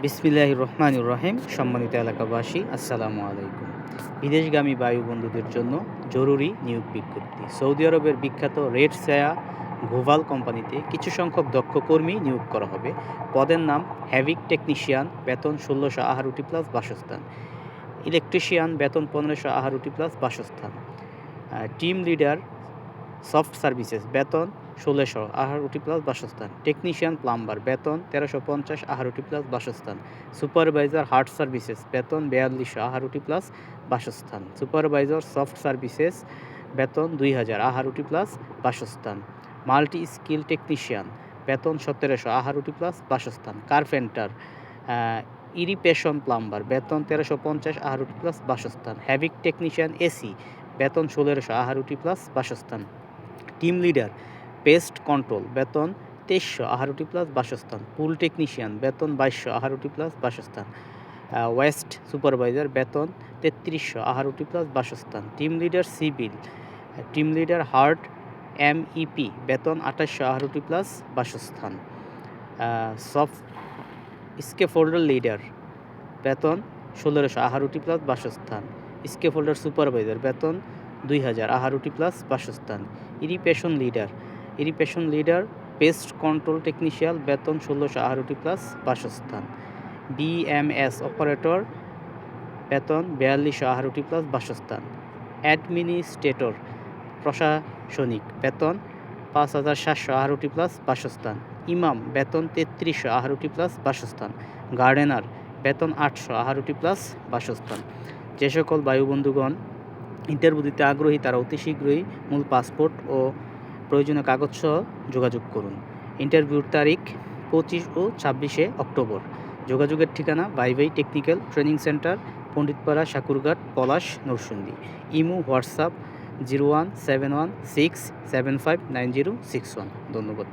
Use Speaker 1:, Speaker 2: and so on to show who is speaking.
Speaker 1: বিসমিল্লাহির রহমানির রহিম। সম্মানিত এলাকাবাসী, আসসালামু আলাইকুম। বিদেশগামী বায়ু বন্ধুদের জন্য জরুরি নিয়োগ বিজ্ঞপ্তি। সৌদি আরবের বিখ্যাত রেড সায়া গ্লোবাল কোম্পানিতে কিছু সংখ্যক দক্ষ কর্মী নিয়োগ করা হবে। পদের নাম হ্যাভিক টেকনিশিয়ান, বেতন ১৬৫৮ প্লাস বাসস্থান। ইলেকট্রিশিয়ান, বেতন ১৫৫৮ প্লাস বাসস্থান। টিম লিডার সফট সার্ভিসেস, বেতন ১৬৫৮ প্লাস বাসস্থান। টেকনিশিয়ান প্লাম্বার, বেতন ১৩৫০ প্লাস বাসস্থান। সুপারভাইজার হার্ড সার্ভিসেস, বেতন ৪২৫৮ প্লাস বাসস্থান। সুপারভাইজার সফট সার্ভিসেস, বেতন ২০০০ প্লাস বাসস্থান। মাল্টি স্কিল টেকনিশিয়ান, বেতন ১৭৫৮ প্লাস বাসস্থান। কার্পেন্টার, ইরিপেশন প্লাম্বার, বেতন ১৩৫০ প্লাস বাসস্থান। হ্যাভিক টেকনিশিয়ান এসি, বেতন ১৬৫৮ প্লাস বাসস্থান। টিম লিডার পেস্ট কন্ট্রোল, বেতন ২৩৫৮ প্লাস বাসস্থান। পুল টেকনিশিয়ান, বেতন ২২৫৮ প্লাস বাসস্থান। ওয়েস্ট সুপারভাইজার, বেতন ৩৩৫৮ প্লাস বাসস্থান। Team leader civil, team leader hard MEP, বেতন ২৮৫৮ প্লাস বাসস্থান। সফট স্কেফোল্ডার লিডার, বেতন ১৬৫৮ প্লাস বাসস্থান। স্কেফোল্ডার সুপারভাইজার, বেতন ২০০০ প্লাস বাসস্থান। ইরিপেশন লিডার পেস্ট কন্ট্রোল টেকনিশিয়ান, বেতন ১৬৫৮ প্লাস বাসস্থান। BMS অপারেটর, বেতন ৪২৫৮ প্লাস বাসস্থান। অ্যাডমিনিস্ট্রেটর প্রশাসনিক, বেতন ৫৭৫৮ প্লাস বাসস্থান। ইমাম, বেতন ৩৩৫৮ প্লাস বাসস্থান। গার্ডেনার, বেতন ৮৫৮ প্লাস বাসস্থান। যে সকল বায়ুবন্ধুগণ ইন্টারভিউ দিতে আগ্রহী তারা অতি শীঘ্রই মূল পাসপোর্ট ও প্রয়োজনীয় কাগজসহ যোগাযোগ করুন। ইন্টারভিউর তারিখ ২৫ ও ২৬শে অক্টোবর। যোগাযোগের ঠিকানা বাই technical training centre, Panditpara, Sakurghat, Palash, Narsingdi. Imo, WhatsApp 017167590661। ধন্যবাদ।